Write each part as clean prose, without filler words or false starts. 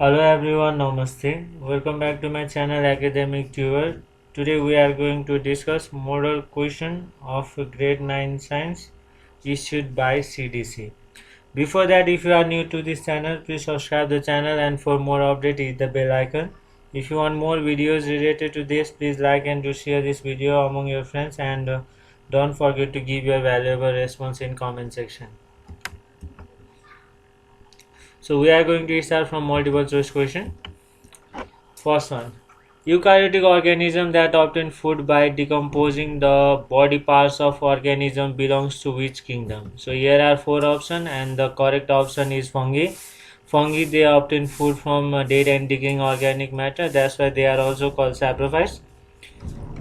Hello everyone, Namaste. Welcome back to my channel Academic Tutor. Today we are going to discuss model question of grade 9 science issued by CDC. Before that, if you are new to this channel, please subscribe the channel and for more update hit the bell icon. If you want more videos related to this, please like and do share this video among your friends and don't forget to give your valuable response in comment section. So we are going to start from multiple choice question. First one. Eukaryotic organism that obtain food by decomposing the body parts of organism belongs to which kingdom? So here are four options and the correct option is fungi. Fungi they obtain food from dead and decaying organic matter. That's why they are also called saprophytes.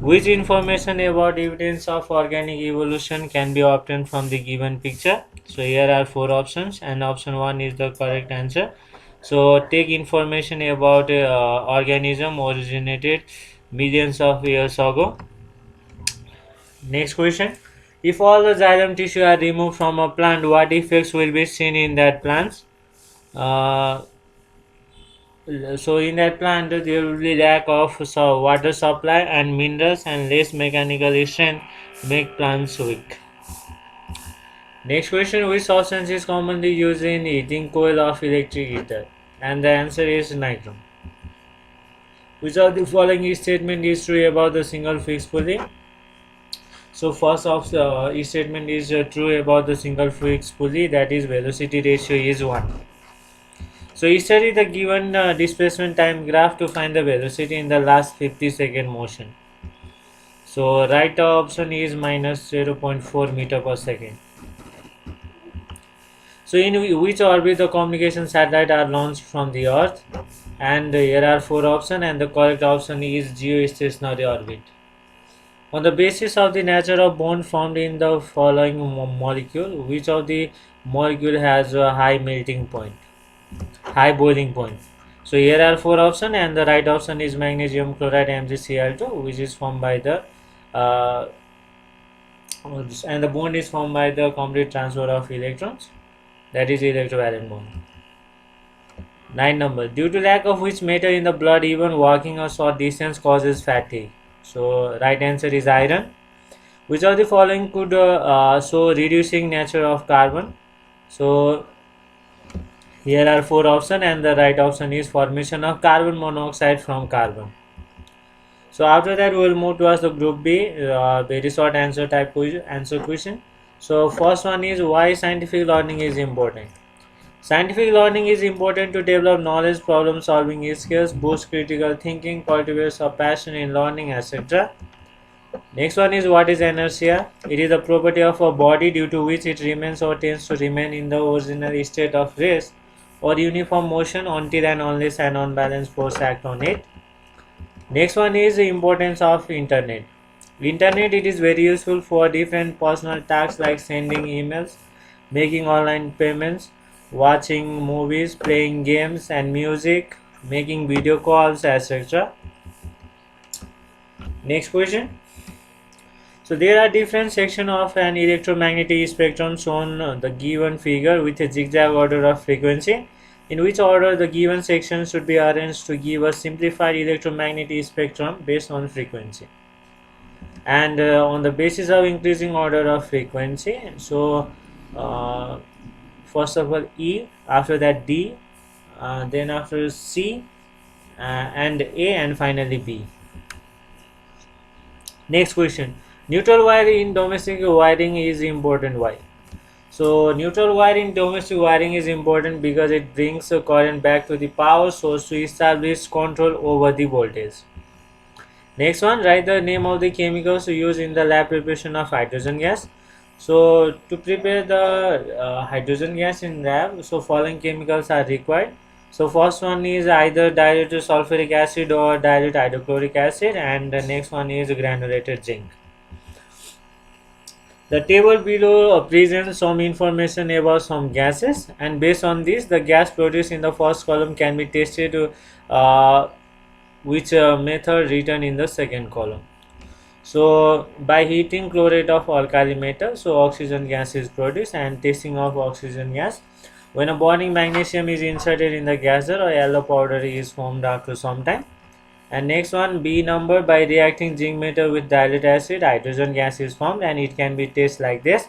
Which information about evidence of organic evolution can be obtained from the given picture? So here are four options and option 1 is the correct answer. So take information about organism originated millions of years ago. Next question. If all the xylem tissue are removed from a plant, what effects will be seen in that plant? Uh, so in that plant there will be lack of water supply and minerals and less mechanical strength make plants weak. Next question. Which substance is commonly used in heating coil of electric heater? And the answer is nitron. Which of the following statement is true about the single fixed pulley? So first of the statement is true about the single fixed pulley, that is velocity ratio is 1. So you study the given displacement time graph to find the velocity in the last 50-second motion. So right option is minus 0.4 meter per second. So in which orbit the communication satellite are launched from the Earth? And here are four options and the correct option is geostationary orbit. On the basis of the nature of bond formed in the following molecule, which of the molecule has a high melting point, high boiling point? So here are four options and the right option is magnesium chloride MgCl2, which is formed by the and the bond is formed by the complete transfer of electrons, that is electrovalent bond. 9 number. Due to lack of which metal in the blood, even walking a short distance causes fatigue? So right answer is iron. Which of the following could show reducing nature of carbon? So here are four options and the right option is formation of carbon monoxide from carbon. So after that we will move towards the group B, very short answer type question. So first one is why scientific learning is important. Scientific learning is important to develop knowledge, problem solving skills, boost critical thinking, cultivates a passion in learning, etc. Next one is what is inertia? It is a property of a body due to which it remains or tends to remain in the original state of rest or uniform motion until and unless an unbalanced force acts on it. Next one is the importance of internet. Internet it is very useful for different personal tasks like sending emails, making online payments, watching movies, playing games and music, making video calls, etc. Next question. So there are different sections of an electromagnetic spectrum shown the given figure with a zigzag order of frequency. In which order the given section should be arranged to give a simplified electromagnetic spectrum based on frequency? And on the basis of increasing order of frequency, so uh, first of all E, after that D, then after C and A, and finally B. Next question. Neutral wire in domestic wiring is important. Why? So neutral wire in domestic wiring is important because it brings the current back to the power source to establish control over the voltage. Next one, write the name of the chemicals used in the lab preparation of hydrogen gas. So to prepare the hydrogen gas in lab, so following chemicals are required. So first one is either diluted sulfuric acid or dilute hydrochloric acid, and the next one is granulated zinc. The table below presents some information about some gases, and based on this the gas produced in the first column can be tested which method written in the second column. So by heating chloride of alkali metal, so oxygen gas is produced, and testing of oxygen gas. When a burning magnesium is inserted in the gaser, a yellow powder is formed after some time. And next one, B number, by reacting zinc metal with dilute acid, hydrogen gas is formed, and it can be tested like this.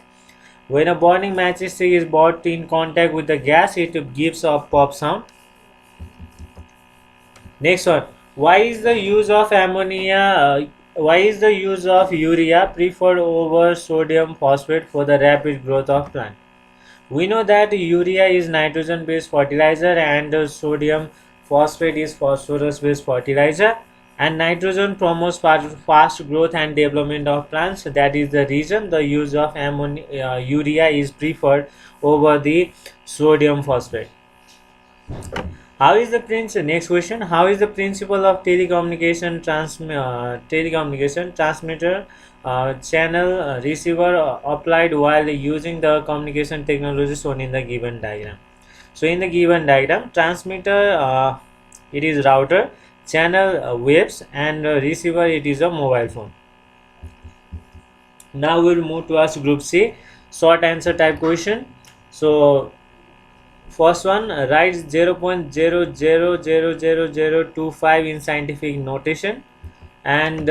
When a burning matchstick is brought in contact with the gas, it gives a pop sound. Next one, why is the use of why is the use of urea preferred over sodium phosphate for the rapid growth of plant? We know that urea is nitrogen based fertilizer and sodium phosphate is phosphorus based fertilizer, and nitrogen promotes fast growth and development of plants. That is the reason the use of urea is preferred over the sodium phosphate. How is the next question, how is the principle of telecommunication transmitter, channel, receiver applied while using the communication technology shown in the given diagram? So in the given diagram, transmitter, it is router, channel, waves, and receiver, it is a mobile phone. Now we will move towards group C, short answer type question. So first one, write 0.000025 in scientific notation, and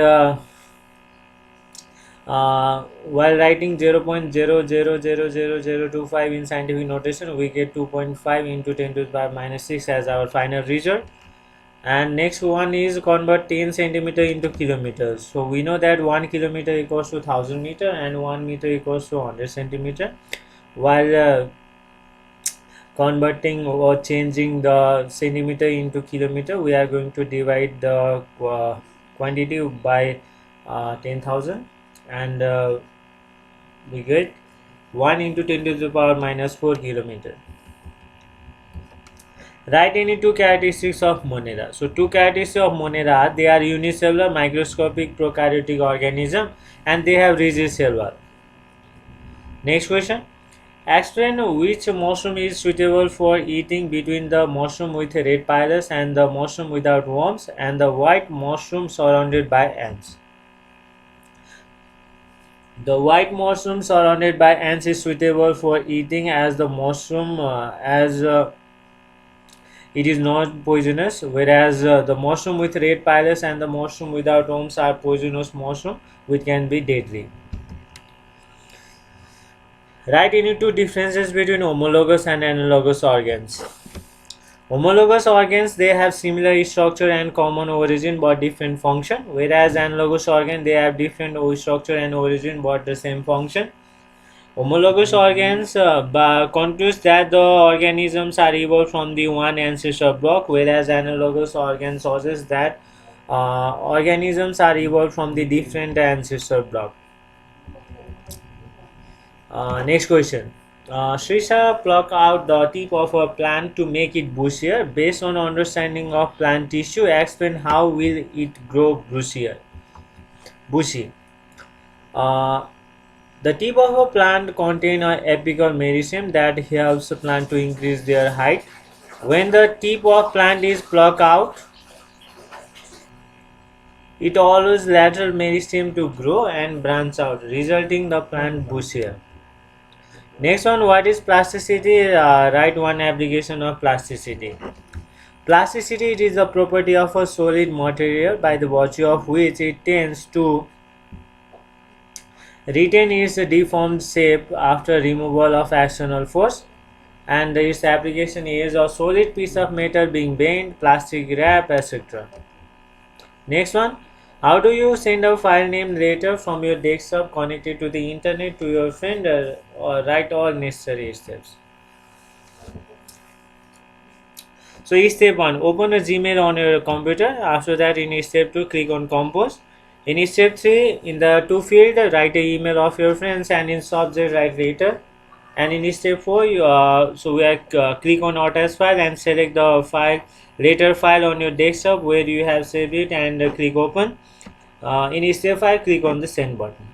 while writing 0.00000025 in scientific notation, we get 2.5 into 10 to the power minus 6 as our final result. And next one is convert 10 centimeter into kilometers. So we know that 1 kilometer equals to 1000 meter and 1 meter equals to 100 centimeter. While converting or changing the centimeter into kilometer, we are going to divide the quantity by 10,000, and we get 1 into 10 to the power minus 4 kilometer. Write any two characteristics of Monera. So two characteristics of Monera: they are unicellular microscopic prokaryotic organism and they have rigid cell wall. Next question, explain which mushroom is suitable for eating between the mushroom with red pylus and the mushroom without worms and the white mushroom surrounded by ants. The white mushroom surrounded by ants is suitable for eating as the mushroom it is not poisonous, whereas the mushroom with red pylus and the mushroom without worms are poisonous mushroom which can be deadly. Write any two differences between homologous and analogous organs. Homologous organs, they have similar structure and common origin but different function, whereas analogous organs, they have different structure and origin but the same function. Homologous organs concludes that the organisms are evolved from the one ancestor block, whereas analogous organs suggests that organisms are evolved from the different ancestor block. Next question. Srisha pluck out the tip of a plant to make it bushier. Based on understanding of plant tissue, explain how will it grow bushier. Bushy. The tip of a plant contains an apical meristem that helps the plant to increase their height. When the tip of plant is plucked out, it allows lateral meristem to grow and branch out, resulting the plant bushier. Next one, what is plasticity? Write one application of plasticity. Plasticity, it is a property of a solid material by the virtue of which it tends to retain its deformed shape after removal of external force, and its application is a solid piece of metal being bent, plastic wrap, etc. Next one, how do you send a file named letter from your desktop connected to the internet to your friend, or write all necessary steps. So step 1, open a Gmail on your computer. After that, in step 2, click on compose. In step 3, in the to field, write an email of your friends, and in subject write later. And in step 4, click on attach file and select the file later file on your desktop where you have saved it, and click open. In step 5, click on the send button.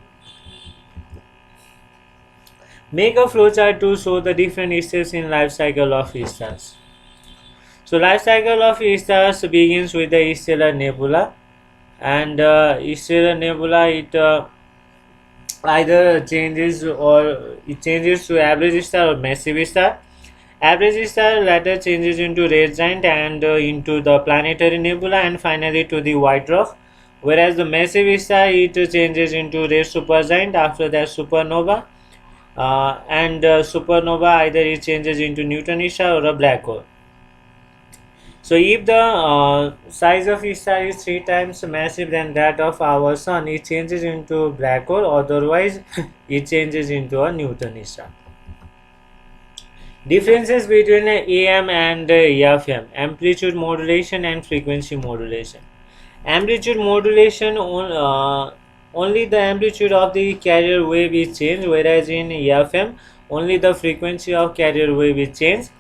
Make a flowchart to show the different steps in life cycle of stars. So life cycle of stars begins with the stellar nebula, and stellar nebula, it either changes to average star or massive star, Average star later changes into red giant and into the planetary nebula and finally to the white dwarf. Whereas the massive star it changes into red supergiant, after that supernova, and supernova either it changes into neutron star or a black hole. So if the size of each star is 3 times massive than that of our sun, it changes into a black hole, otherwise it changes into a neutron star. Differences between AM and FM: amplitude modulation and frequency modulation. Amplitude modulation only the amplitude of the carrier wave is changed, whereas in FM only the frequency of carrier wave is changed.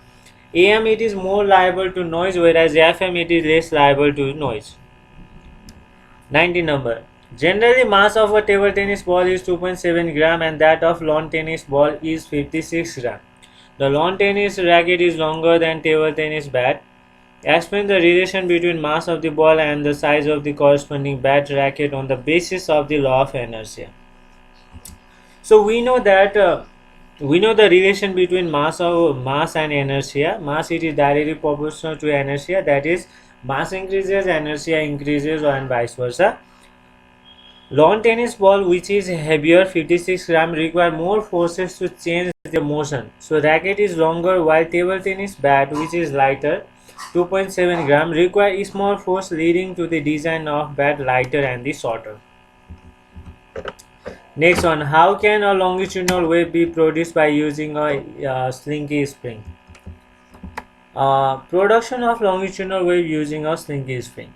AM it is more liable to noise, whereas FM it is less liable to noise. 90 number. Generally, mass of a table tennis ball is 2.7 gram and that of lawn tennis ball is 56 gram. The lawn tennis racket is longer than table tennis bat. Explain the relation between mass of the ball and the size of the corresponding bat racket on the basis of the law of inertia. So we know that we know the relation between mass and inertia. Mass it is directly proportional to inertia, that is, mass increases, inertia increases, and vice versa. Lawn tennis ball, which is heavier 56 gram, require more forces to change the motion. So racket is longer, while table tennis bat, which is lighter 2.7 gram, require small force, leading to the design of bat lighter and the shorter. Next one, how can a longitudinal wave be produced by using a slinky spring? Production of longitudinal wave using a slinky spring.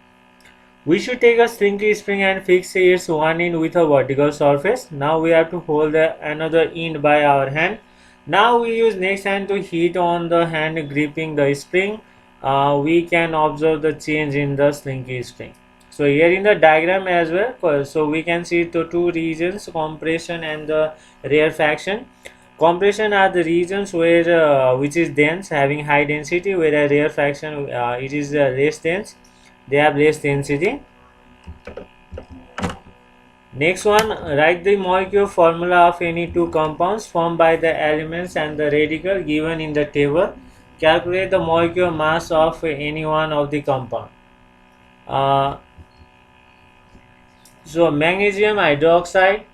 We should take a slinky spring and fix its one end with a vertical surface. Now we have to hold another end by our hand. Now we use next hand to hit on the hand gripping the spring. We can observe the change in the slinky spring. So here in the diagram as well, so we can see the two regions, compression and the rarefaction. Compression are the regions where which is dense, having high density, whereas rarefaction it is less dense, they have less density. Next one, write the molecular formula of any two compounds formed by the elements and the radical given in the table. Calculate the molecular mass of any one of the compound. So magnesium hydroxide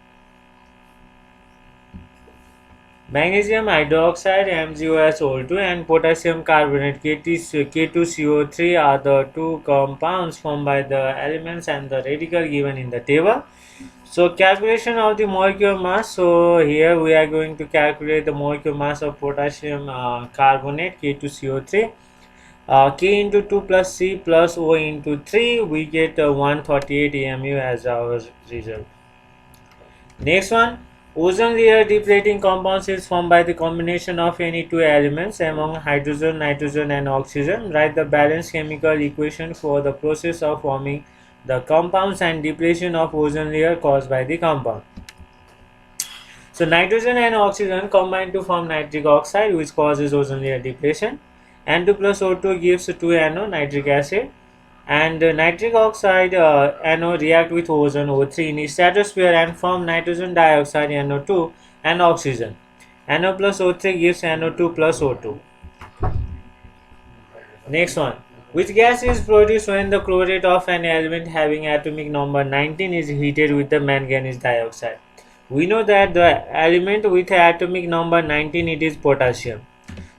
MgOH2 and potassium carbonate K2CO3 are the two compounds formed by the elements and the radical given in the table. So calculation of the molecular mass. So here we are going to calculate the molecular mass of potassium carbonate K2CO3. K into 2 plus C plus O into 3, we get 138 AMU as our result. Next one, ozone layer depleting compounds is formed by the combination of any two elements among hydrogen, nitrogen and oxygen. Write the balanced chemical equation for the process of forming the compounds and depletion of ozone layer caused by the compound. So nitrogen and oxygen combine to form nitric oxide, which causes ozone layer depletion. N2 plus O2 gives 2NO, nitric acid, and nitric oxide NO react with ozone O3 in the stratosphere and form nitrogen dioxide NO2 and oxygen. NO plus O3 gives NO2 plus O2. Next one, which gas is produced when the chlorate of an element having atomic number 19 is heated with the manganese dioxide? We know that the element with atomic number 19, it is potassium.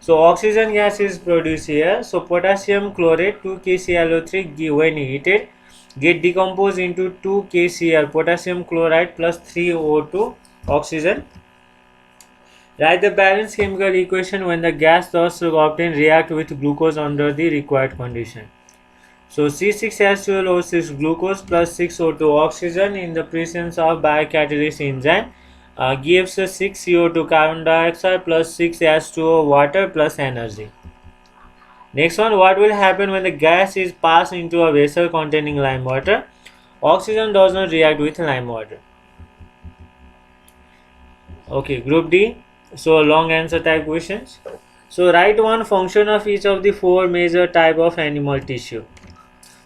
So oxygen gas is produced here. So potassium chlorate 2KClO3 when heated get decomposed into 2KCl potassium chloride plus 3O2 oxygen. Write the balanced chemical equation when the gas thus obtained react with glucose under the required condition. So C6H12O6 glucose plus 6O2 oxygen in the presence of biocatalyst enzyme gives 6 CO2 carbon dioxide plus 6 H2O water plus energy. Next one, what will happen when the gas is passed into a vessel containing lime water? Oxygen does not react with lime water. Okay, group D. So long answer type questions. So write one function of each of the four major type of animal tissue.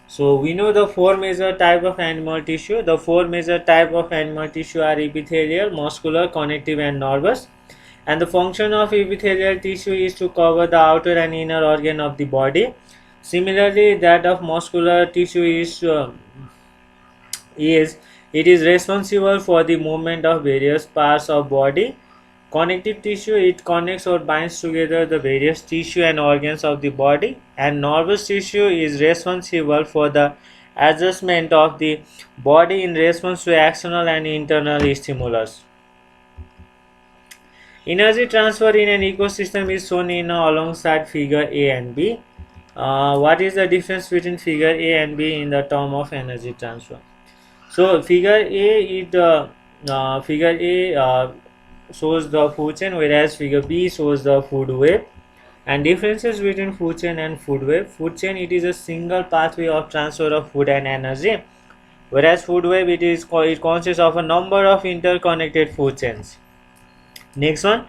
So we know the four major type of animal tissue. The four major type of animal tissue are epithelial, muscular, connective and nervous. And the function of epithelial tissue is to cover the outer and inner organ of the body. Similarly, that of muscular tissue is it is responsible for the movement of various parts of body. Connective tissue, it connects or binds together the various tissue and organs of the body, and nervous tissue is responsible for the adjustment of the body in response to external and internal stimulus. Energy transfer in an ecosystem is shown in alongside figure A and B. What is the difference between figure A and B in the term of energy transfer? So figure A shows the food chain, whereas figure B shows the food web. And differences between food chain and food web: food chain, it is a single pathway of transfer of food and energy, whereas food web, it consists of a number of interconnected food chains. Next one,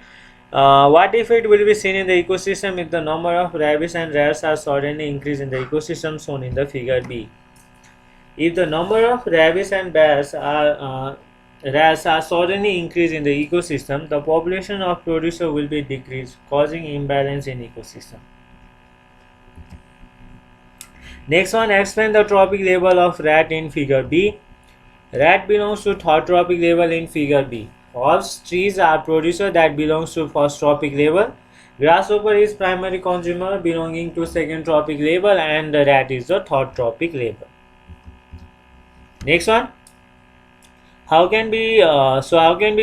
what effect will be seen in the ecosystem if the number of rabbits and rats are suddenly increased in the ecosystem shown in the figure B? If the number of rabbits and rats are suddenly increased in the ecosystem, the population of producer will be decreased, causing imbalance in ecosystem. Next one, explain the trophic level of rat in figure B. Rat belongs to third trophic level in figure B. Horse trees are producer that belongs to first trophic level. Grasshopper is primary consumer belonging to second trophic level, and the rat is the third trophic level. Next one, how can be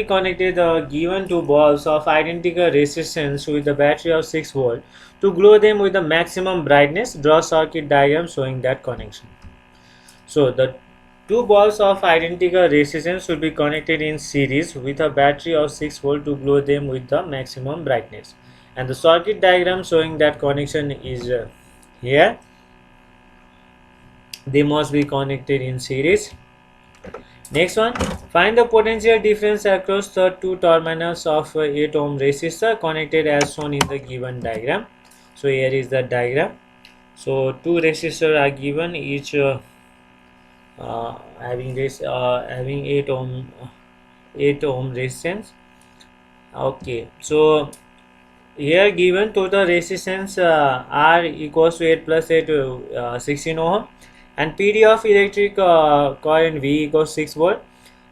connected the given two bulbs of identical resistance with a battery of 6 volt to glow them with the maximum brightness? Draw circuit diagram showing that connection. So the two balls of identical resistance should be connected in series with a battery of 6 volt to glow them with the maximum brightness, and the circuit diagram showing that connection is here. They must be connected in series. Next one, find the potential difference across the two terminals of 8 ohm resistor connected as shown in the given diagram. So here is the diagram. So two resistors are given, each having 8 ohm resistance. Okay, so here given total resistance R equals to 8 plus 8 16 ohm, and PD of electric current V equals 6 volt.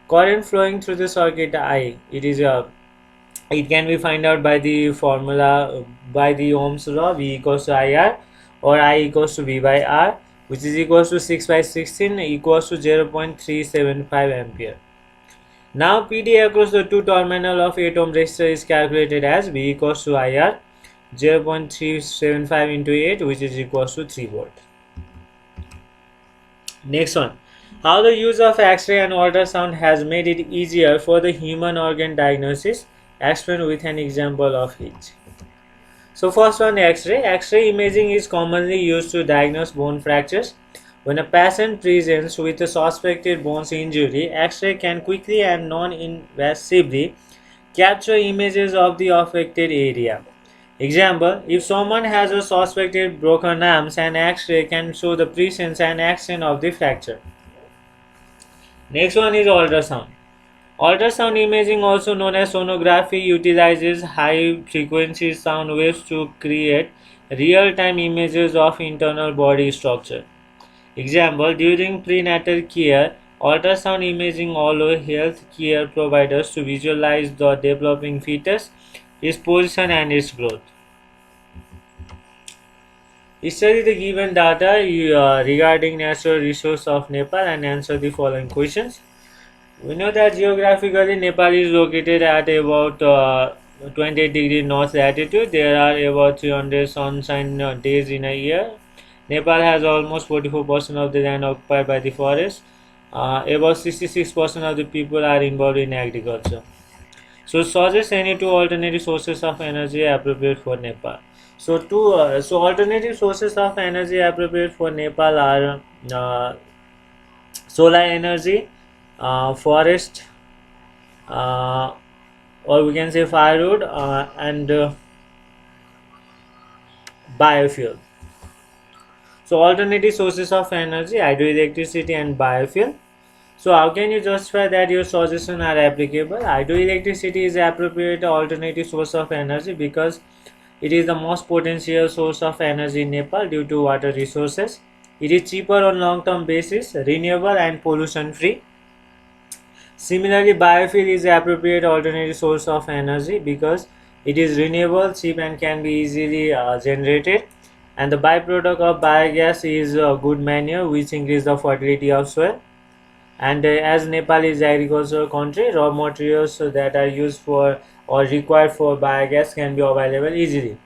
Current flowing through the circuit I, it can be find out by the formula by the Ohm's law. V equals to IR, or I equals to V by R, which is equals to 6 by 16 equals to 0.375 ampere. Now PD across the two terminal of 8 ohm resistor is calculated as V equals to IR 0.375 into 8, which is equals to 3 volt. Next one, how the use of X-ray and ultrasound has made it easier for the human organ diagnosis. Explain with an example of each. So first one, X-ray. X-ray imaging is commonly used to diagnose bone fractures. When a patient presents with a suspected bone injury, X-ray can quickly and non-invasively capture images of the affected area. Example, if someone has a suspected broken arms, an X-ray can show the presence and extent of the fracture. Next one is ultrasound. Ultrasound imaging, also known as sonography, utilizes high-frequency sound waves to create real-time images of internal body structure. Example, during prenatal care, ultrasound imaging allows health care providers to visualize the developing fetus, its position and its growth. Study the given data regarding natural resource of Nepal and answer the following questions. We know that geographically Nepal is located at about 28 degree north latitude. There are about 300 sunshine days in a year. Nepal has almost 44% of the land occupied by the forest. About 66% of the people are involved in agriculture. So suggest any two alternative sources of energy appropriate for Nepal. So alternative sources of energy appropriate for Nepal are solar energy, forest, or we can say firewood, and biofuel. So alternative sources of energy, hydroelectricity and biofuel. So how can you justify that your suggestions are applicable? Hydroelectricity is appropriate alternative source of energy because it is the most potential source of energy in Nepal due to water resources. It is cheaper on long-term basis, renewable and pollution-free. Similarly, biofuel is the appropriate alternative source of energy because it is renewable, cheap and can be easily generated. And the byproduct of biogas is good manure which increase the fertility of soil. And as Nepal is agricultural country, raw materials that are used for or required for biogas can be available easily.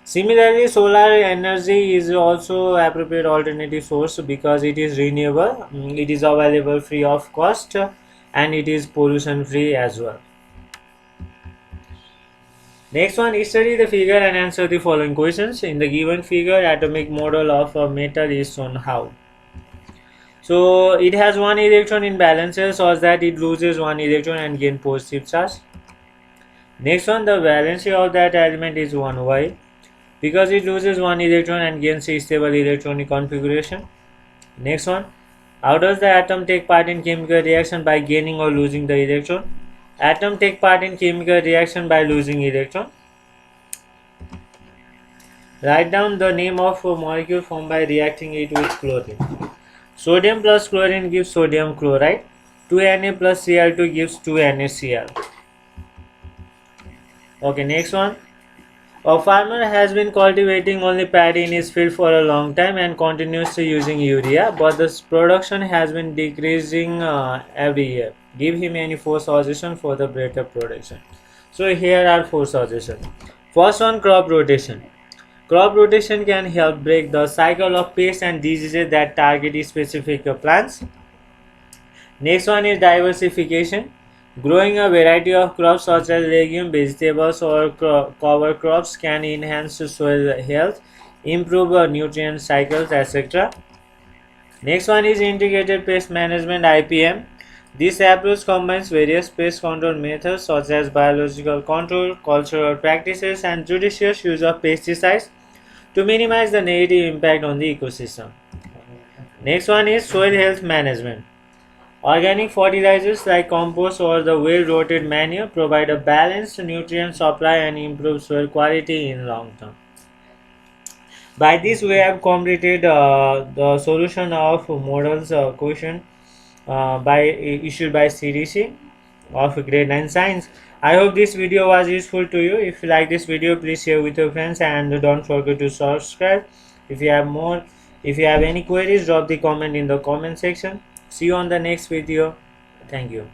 Similarly, solar energy is also appropriate alternative source because it is renewable, it is available free of cost, and it is pollution free as well. Next one, study the figure and answer the following questions. In the given figure, atomic model of a metal is shown how. So it has one electron in balances such that it loses one electron and gain positive charge. Next one, the valency of that element is 1. Why? Because it loses one electron and gains a stable electronic configuration. Next one, how does the atom take part in chemical reaction by gaining or losing the electron? Atom take part in chemical reaction by losing electron. Write down the name of a molecule formed by reacting it with chlorine. Sodium plus chlorine gives sodium chloride. 2Na plus Cl2 gives 2NaCl. Okay, next one. A farmer has been cultivating only paddy in his field for a long time and continues to using urea, but the production has been decreasing every year. Give him any 4 suggestions for the better production. So here are 4 suggestions. First one, crop rotation. Crop rotation can help break the cycle of pests and diseases that target specific plants. Next one is diversification. Growing a variety of crops such as legume, vegetables or cover crops can enhance soil health, improve nutrient cycles, etc. Next one is integrated pest management (IPM). This approach combines various pest control methods such as biological control, cultural practices and judicious use of pesticides to minimize the negative impact on the ecosystem. Next one is soil health management. Organic fertilizers like compost or the well-rotted manure provide a balanced nutrient supply and improve soil quality in long term. By this we have completed the solution of models question issued by CDC of grade 9 science. I hope this video was useful to you. If you like this video, please share with your friends and don't forget to subscribe. If you have any queries, drop the comment in the comment section. See you on the next video. Thank you.